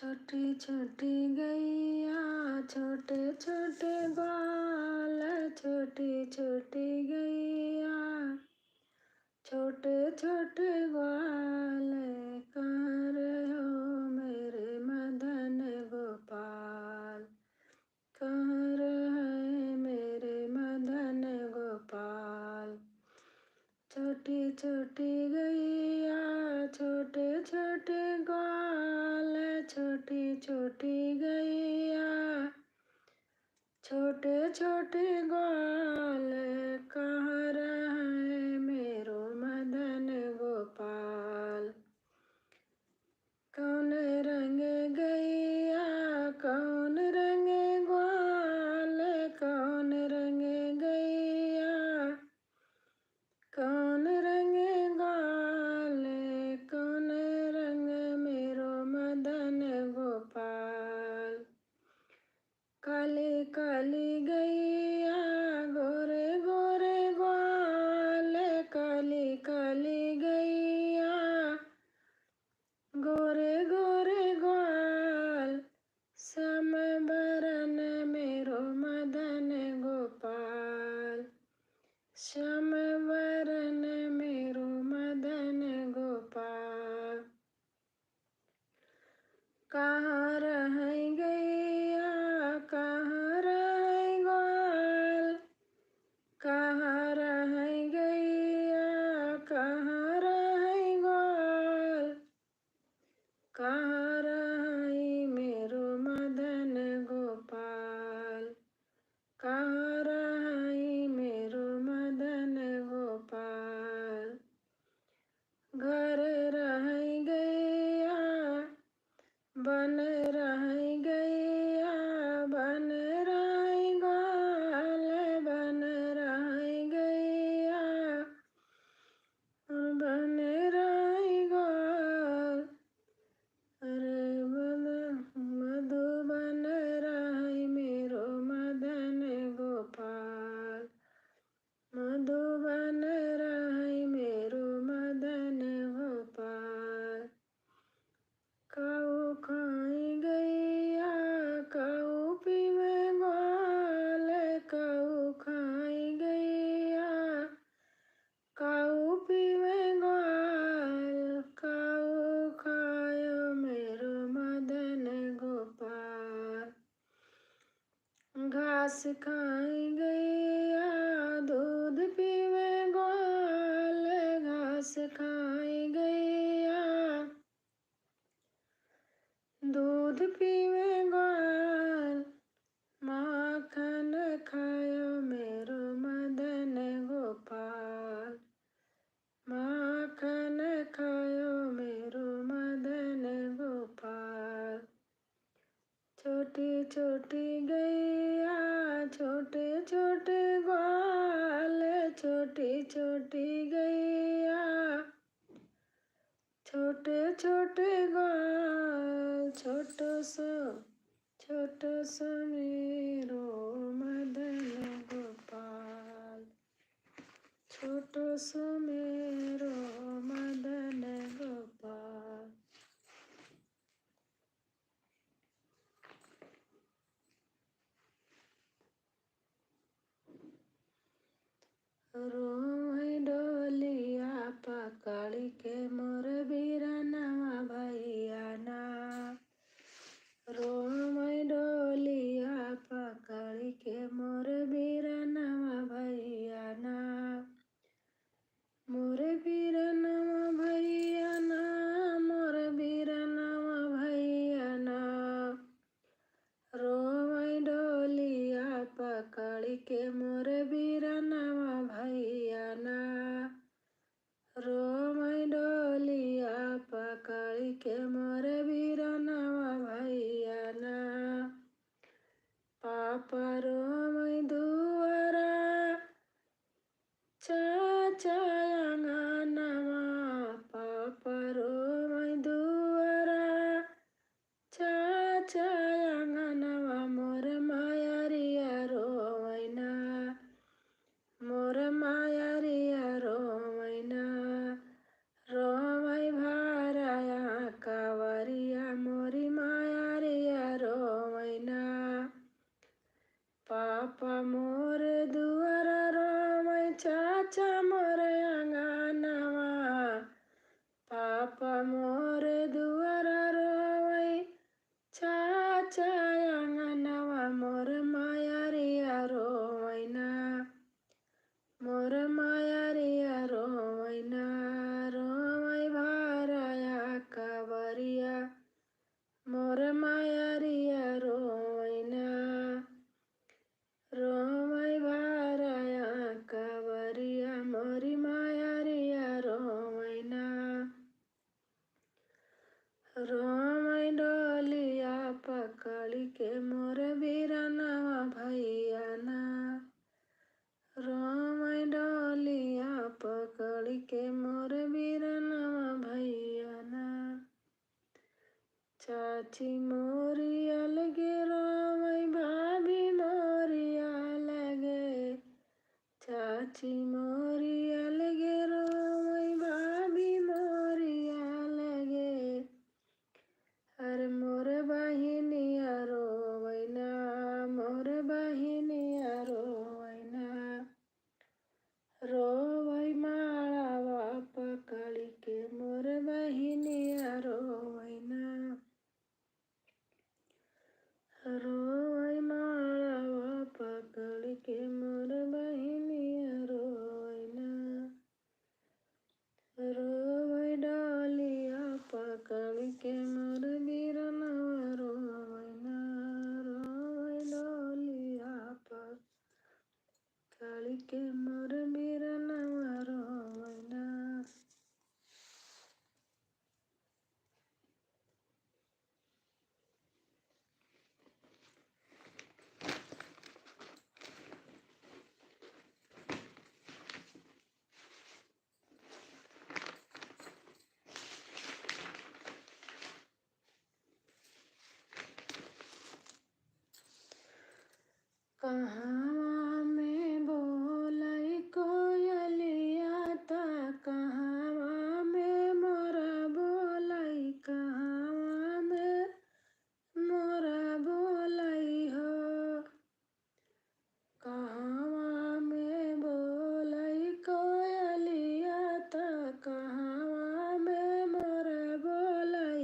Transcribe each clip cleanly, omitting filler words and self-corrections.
छोटी छोटी गैया छोटे छोटे ग्वाल, छोटी छोटी गैया छोटे छोटे ग्वाल, कहाँ रहो मेरे मदन गोपाल, कहाँ रहे मेरे मदन गोपाल। छोटी छोटी गैया छोटे छोटे ग्वाल, छोटी छोटी गैया छोटे छोटे ग्वाल, कहाँ रहे मेरो मदन गोपाल। कौन रंग गैया कौन रंग ग्वाल, कौन रंग गैया कौन रंग ग्वाल, कौन रंग मेरो मदन गोपाल। काली काली गैया गोरे गोरे ग्वाल, काली काली गैया गोरे गोरे ग्वाल, श्याम बरन मेरो मदन गोपाल, श्याम बरन मेरो मदन गोपाल। कहाँ रह गैया कहाँ रह ग्वाल, कहाँ रह गैया कहाँ रह ग्वाल, कहाँ रही मेरो मदन गोपाल, कहाँ रही मेरो मदन गोपाल। घर रह गैया बन रह गैया बन रह ग्वाल, बन रह गैया बन रह ग्वाल। अरे मधुबन रह मेरो मदन गोपाल, मधुबन रह मेरो मदन गोपाल। काऊ खाई गैया काऊ पीवे ग्वाल, काऊ खाई गैया काऊ पीवे ग्वाल, काऊ खायो मेरो मदन गोपाल। घास खाई गैया दूध पीवे ग्वाल, घास खाई गैया दूध पीवे ग्वाल, माखन खायो मेरो मदन गोपाल, माखन खायो मेरो मदन गोपाल। छोटी छोटी गैया छोटे छोटे ग्वाल, छोटी छोटी गैया छोटे छोटे ग्वाल, छोटो सो मेरो मदन गोपाल, छोटो सो मेरो मदन गोपाल। रोई डोलिया पकड़ के मोर बीरनवा भैया ना, रोई डोलिया पकड़ के मोर बीरनवा भैया ना, मोर बीरनवा भैया ना, मोर बीरनवा भैया ना। रोई डोलिया पकड़ के मोर बीरनवा भैया ना, रोई डोलिया पकड़ के मोर बीरनवा भैया ना। पापा रोई दुआरा चाचा अंगनवा, पापा रोई दुआरा चाचा अंगनवा, मोर मायरिया रोवैना, चाची मोरी अलगे रोवै भाभी मोरी अलगे चाची मोरी अलगे रोवै भाभी मोरी अलगे अरे मोर बहिनिया रोवै ना मोर बहिनिया रोवै ना रोवै माळावा पकड़ी के मोर बहिनिया रोवै ना रोवै माळावा पकड़ के मोर बहिनिया रोवै ना रोवै डालिया पकड़ के मोर बीरनवा रोवै ना रोवै डालिया पकड़ के मोर बीरनवा रोवै ना कहवा में बोलै कोयलिया ता कहवा में मोरा बोलै कहवा में मोरा बोलै हो कहवा में बोलै कोयलिया ता कहवा में मोरा बोलै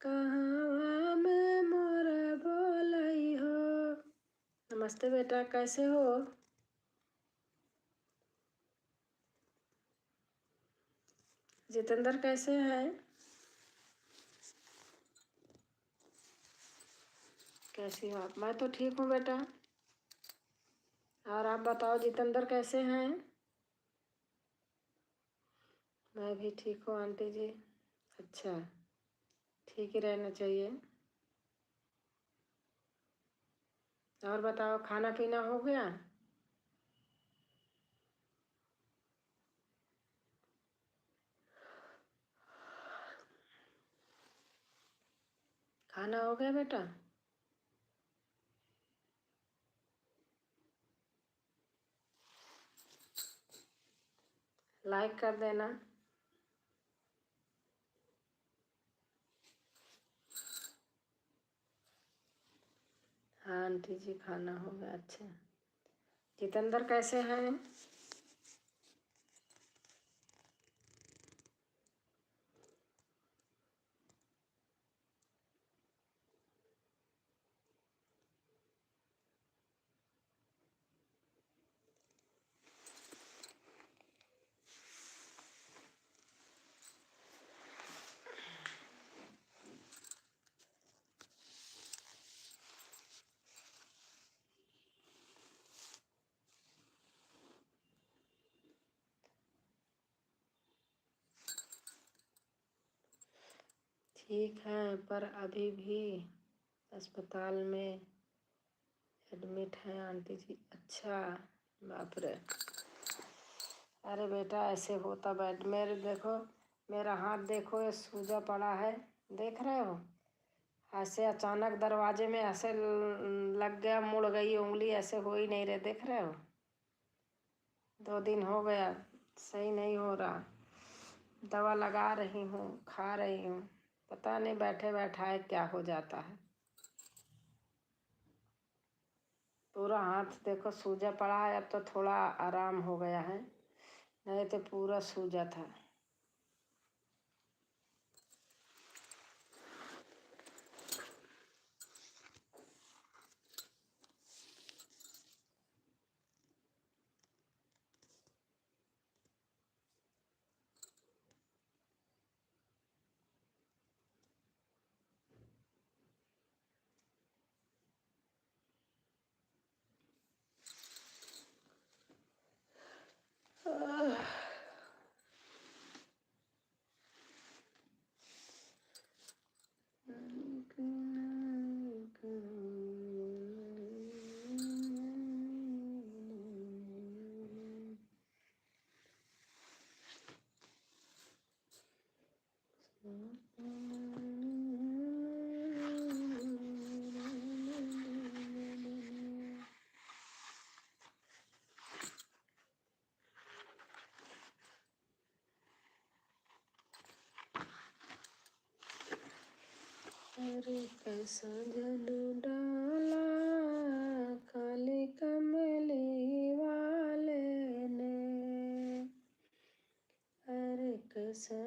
कहवा में मोरा बोलै हो। नमस्ते बेटा, कैसे हो? जितेंद्र कैसे है? कैसी हो आप? मैं तो ठीक हूँ बेटा। और आप बताओ जितेंद्र कैसे हैं? मैं भी ठीक हूँ आंटी जी। अच्छा, ठीक ही रहना चाहिए। और बताओ खाना पीना हो गया? खाना हो गया बेटा? लाइक कर देना। हाँ आंटी जी, खाना हो गया। अच्छा, जितेंद्र कैसे हैं? ठीक है, पर अभी भी अस्पताल में एडमिट है आंटी जी। अच्छा, बाप रे। अरे बेटा, ऐसे होता बैठ मेरे देखो, मेरा हाथ देखो, ये सूजा पड़ा है, देख रहे हो? ऐसे अचानक दरवाजे में ऐसे लग गया, मुड़ गई उंगली, ऐसे हो ही नहीं रहे, देख रहे हो? 2 दिन हो गया, सही नहीं हो रहा। दवा लगा रही हूँ, खा रही हूँ, पता नहीं बैठे बैठाए क्या हो जाता है। पूरा हाथ देखो सूजा पड़ा है, अब तो थोड़ा आराम हो गया है, नहीं तो पूरा सूजा था। अरे कैसा जादू डाला काली कमली वाले ने, अरे कैसा